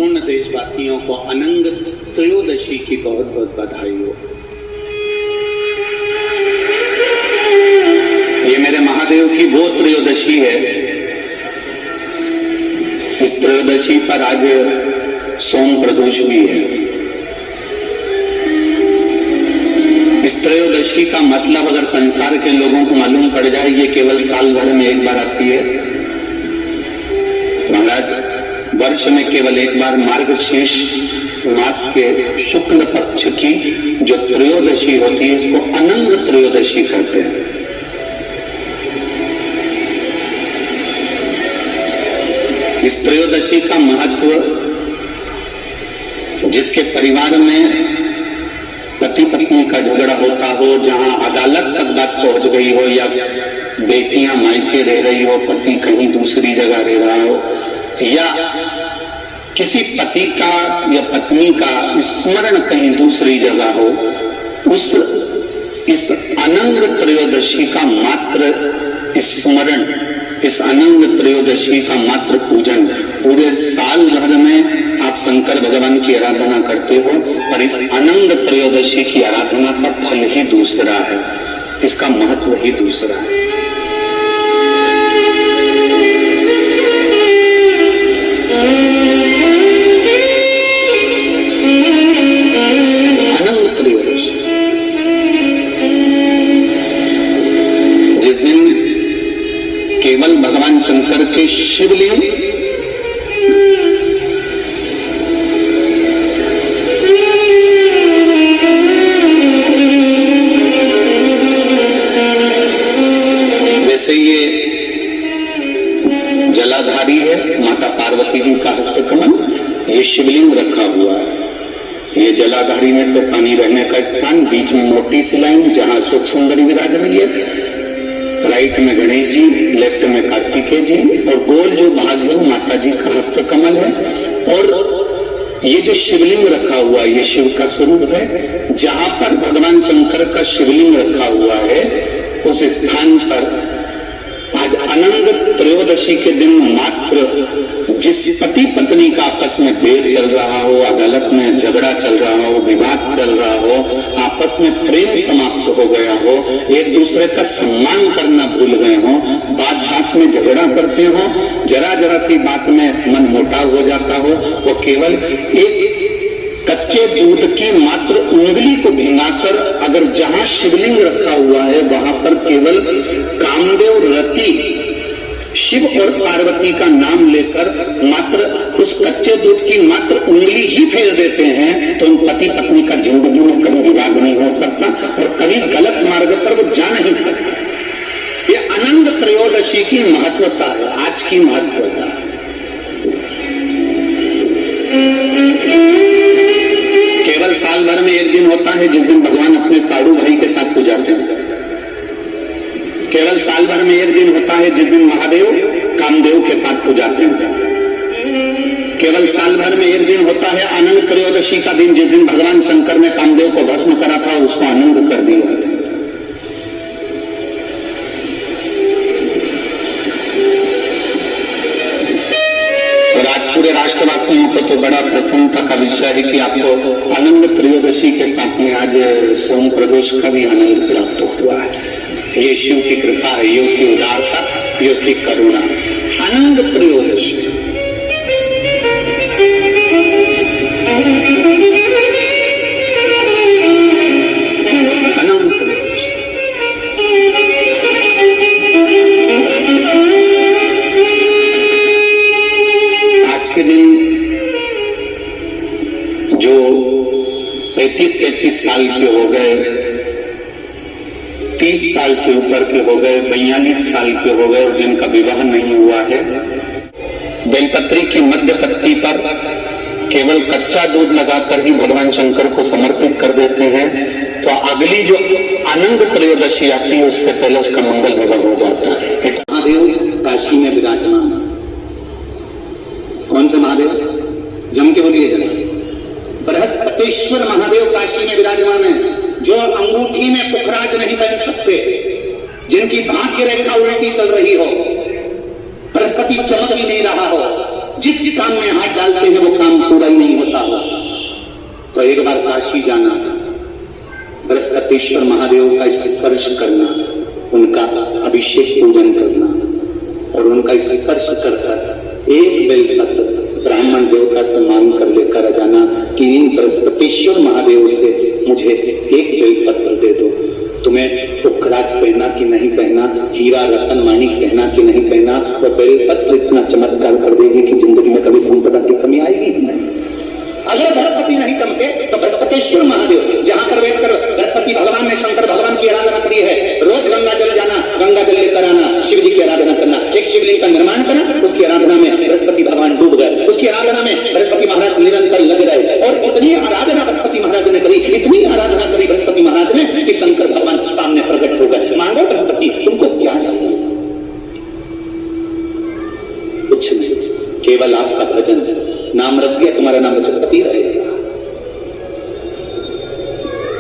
संपूर्ण देशवासियों को अनंग त्रयोदशी की बहुत बहुत बधाई हो। ये मेरे महादेव की वो त्रयोदशी है। इस त्रयोदशी पर आज सोम प्रदोष भी है। इस त्रयोदशी का मतलब अगर संसार के लोगों को मालूम पड़ जाए, ये केवल साल भर में एक बार आती है। महाराज, वर्ष में केवल एक बार मार्गशीर्ष मास के शुक्ल पक्ष की जो त्रयोदशी होती है, इसको अनंग त्रयोदशी कहते हैं। इस त्रयोदशी का महत्व, जिसके परिवार में पति पत्नी का झगड़ा होता हो, जहां अदालत तक बात पहुंच गई हो, या बेटियां मायके रह रही हो, पति कहीं दूसरी जगह रह रहा हो, या किसी पति का या पत्नी का स्मरण कहीं दूसरी जगह हो, इस अनंग त्रयोदशी का मात्र स्मरण, इस अनंग त्रयोदशी का मात्र पूजन, पूरे साल भर में आप शंकर भगवान की आराधना करते हो, पर इस अनंग त्रयोदशी की आराधना का फल ही दूसरा है, इसका महत्व ही दूसरा है। अनंग त्रयोदशी, जिस दिन केवल भगवान शंकर के शिवलिंग जैसे ये जलाधारी है, माता पार्वती जी का हस्तकमल, ये शिवलिंग रखा हुआ है। ये जलाधारी में से पानी बहने का स्थान, बीच में मोटी सी लाइन जहां सुख सुंदरी विराज रही है, राइट में गणेश जी, लेफ्ट में कार्तिकेय जी, और गोल जो भाग है वो माता जी का हस्तकमल है। और ये जो शिवलिंग रखा हुआ है, ये शिव का स्वरूप है। जहां पर भगवान शंकर का शिवलिंग रखा हुआ है, उस स्थान पर आज अनंग त्रयोदशी के दिन मात्र जिस पति पत्नी का आपस में भेद चल रहा हो, अदालत में झगड़ा चल रहा हो, विवाद चल रहा हो, आपस में प्रेम समाप्त हो गया हो, एक दूसरे का सम्मान करना भूल गए हो, बात बात में झगड़ा करते हो, जरा जरा सी बात में मन मोटाव हो जाता हो, वो केवल एक कच्चे दूध की मात्र उंगली को भिंगाकर अगर जहां शिवलिंग रखा हुआ है वहां पर केवल कामदेव रति शिव और पार्वती का नाम लेकर मात्र उस कच्चे दूध की मात्र उंगली ही फेर देते हैं, तो उन पति पत्नी का जिंदगी में कभी विवाद नहीं हो सकता और कभी गलत मार्ग पर वो जा नहीं सकता। ये अनंग त्रयोदशी की महत्वता है, आज की महत्वता है। केवल साल भर में एक दिन होता है जिस दिन भगवान अपने साड़ू भाई के साथ पूजाते हैं। केवल साल भर में एक दिन होता है जिस दिन महादेव कामदेव के साथ पूजाते हैं। केवल साल भर में एक दिन होता है अनंग त्रयोदशी का दिन, जिस दिन भगवान शंकर ने कामदेव को भस्म करा था, उसको अनंग कर दिया। पूरे राष्ट्रवासियों को तो बड़ा प्रसन्नता का विषय है कि आपको अनंग त्रयोदशी के साथ में आज सोम प्रदोष का भी आनंद प्राप्त हुआ है। ये शिव की कृपा है, ये उसकी उदारता, ये उसकी करुणा। अनंग त्रयोदशी, अनंग त्रयोदशी के दिन जो 35 साल के हो गए, 30 साल से ऊपर के हो गए, 42 साल के हो गए और जिनका विवाह नहीं हुआ है, बेलपत्री की मध्य पत्ती पर केवल कच्चा दूध लगाकर ही भगवान शंकर को समर्पित कर देते हैं, तो अगली जो अनंग त्रयोदशी आती है उससे पहले उसका मंगल विवाह हो जाता है। महादेव काशी में विराजमान। कौन से महादेव? जम के बोलिए जरा। बृहस्पतिश्वर महादेव काशी में विराजमान है, जो अंगूठी में पुखराज नहीं पहन सकते, जिनकी भाग्य रेखा उल्टी चल रही हो, बृहस्पति चमक ही नहीं रहा हो, जिस काम में हाथ डालते हैं वो काम पूरा ही नहीं होता हो। तो एक बार काशी जाना, बृहस्पतिश्वर महादेव का स्पर्श करना, उनका अभिषेक पूजन करना और उनका स्पर्श कर एक बेलपत्र ब्राह्मण देवता से मांग कर लेकर आ जाना कि इन बृहस्पतिश्वर महादेव से मुझे एक बेलपत्र दे दो। तुम्हें पुखराज पहना कि नहीं पहना, हीरा रतन माणिक पहना कि नहीं पहना, वो बेलपत्र इतना चमत्कार कर देगी कि जिंदगी में कभी संपदा की कमी आएगी ही नहीं। अगर बृहस्पति नहीं चमके तो बृहस्पतिश्वर महादेव, जहां पर बैठकर बृहस्पति भगवान ने शंकर भगवान की आराधना करी है, रोज गंगा जल जाना, गंगा जल लेकर आना, शिव जी की आराधना करना, एक शिवलिंग का निर्माण करना, उसकी आराधना में बृहस्पति भगवान डूब गए, उसकी आराधना में बृहस्पति महाराज निरंतर लग रहे और इतनी आराधना बृहस्पति महाराज ने करी, इतनी आराधना करी बृहस्पति महाराज ने कि शंकर भगवान सामने प्रकट हो गए। मांगो बृहस्पति तुमको क्या चाहिए? कुछ नहीं, केवल आपका भजन, नाम रख दिया, तुम्हारा नाम बृहस्पति रहेगा।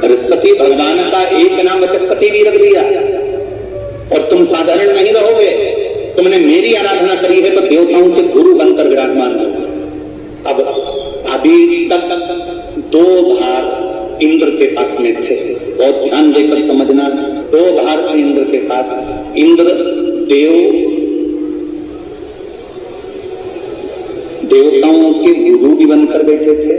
बृहस्पति भगवान का एक नाम बृहस्पति भी रख दिया और तुम साधारण नहीं रहोगे। तुमने मेरी आराधना करी है तो देवताओं के गुरु बनकर विराजमान हो। अब अभी तक 2 भार इंद्र के पास में थे, बहुत ध्यान देकर समझना। 2 भार थे इंद्र के पास। इंद्र देवताओं के गुरु भी बनकर बैठे थे।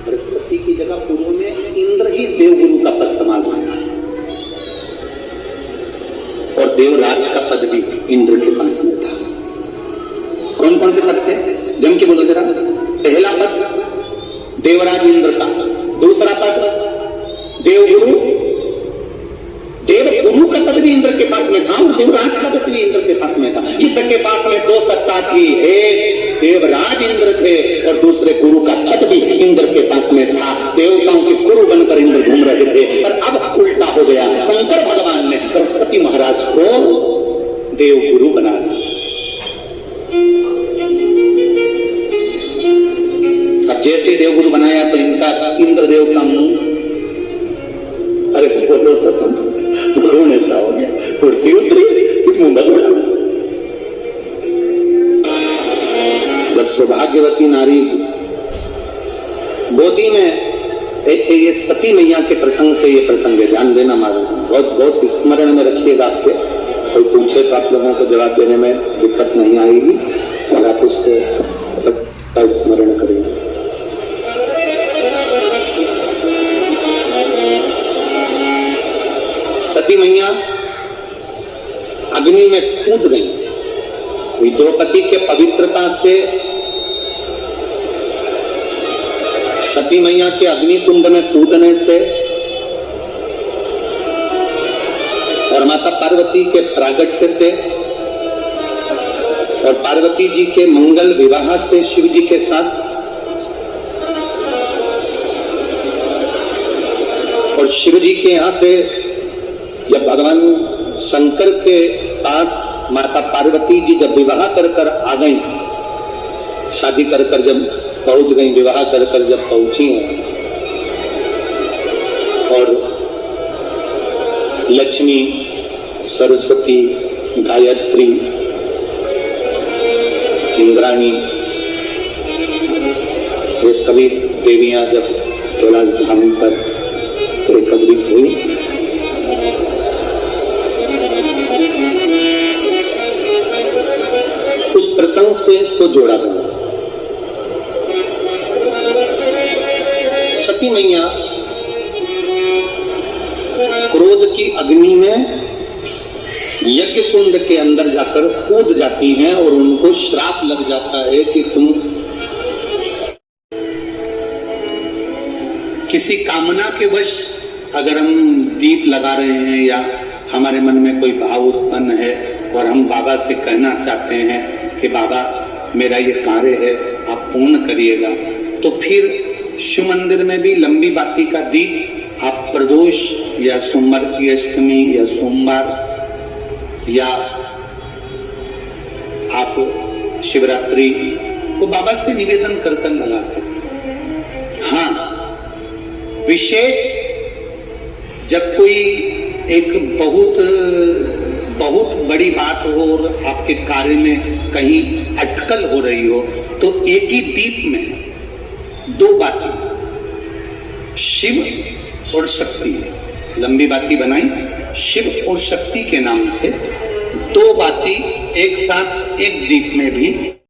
बृहस्पति की जगह पूर्व में इंद्र ही देवगुरु का पद संभाला और देवराज का पद भी इंद्र के पास में था। कौन कौन से पद थे? जम के बोलो जरा। पहला पद देवराज इंद्र का, दूसरा पद देवगुरु, देवगुरु का पद भी इंद्र के पास में था और देवराज का पद भी इंद्र के पास में था। इंद्र के पास में 2 सत्ता थी, एक देवराज इंद्र थे और दूसरे गुरु का पद भी इंद्र के पास में था। देवताओं के गुरु बनकर इंद्र घूम रहे थे। और अब उल्टा हो गया, शंकर भगवान ने बृहस्पति महाराज को देवगुरु बना दिया। अब जैसे देवगुरु बनाया तो इनका इंद्रदेव का मुंह, अरे बोलो तो तुम ऐसा हो गया, कुर्सी उतरी, मुंह बदला। जब सौभाग्यवती नारी गोदी में, ये सती मैया के प्रसंग से ये प्रसंग है, ध्यान देना मारो, बहुत बहुत स्मरण में रखिएगा। आपके कोई पूछे तो आप लोगों को जवाब देने में दिक्कत नहीं आएगी और आप उससे स्मरण करेंगे। सती मैया अग्नि में कूद गई। द्रौपदी के पवित्रता से सती मैया के अग्नि कुंड में कूदने से और माता पार्वती के प्रागट्य से और पार्वती जी के मंगल विवाह से शिव जी के साथ और शिव जी के यहां से जब भगवान शंकर के साथ माता पार्वती जी जब विवाह कर आ गई, शादी कर जब पहुंच गई, विवाह कर जब पहुंची हैं और लक्ष्मी, सरस्वती, गायत्री, इंद्राणी, ये सभी देवियां जब कैलाश धाम पर एकत्रित हुई, उस प्रसंग से इसको जोड़ा गया। सती मैया क्रोध की अग्नि में यज्ञ कुंड के अंदर जाकर कूद जाती हैं और उनको श्राप लग जाता है कि तुम किसी कामना के वश अगर हम दीप लगा रहे हैं या हमारे मन में कोई भाव उत्पन्न है और हम बाबा से कहना चाहते हैं कि बाबा मेरा ये कार्य है आप पूर्ण करिएगा, तो फिर शिव मंदिर में भी लंबी बाती का दीप आप प्रदोष या सोमवार की अष्टमी या सोमवार या आप शिवरात्रि को बाबा से निवेदन कर लगा सकते। हाँ, विशेष जब कोई एक बहुत बड़ी बात हो और आपके कार्य में कहीं अटकल हो रही हो, तो एक ही दीप में दो बाती, शिव और शक्ति, लंबी बाती बनाई, शिव और शक्ति के नाम से दो बाती एक साथ एक दीप में भी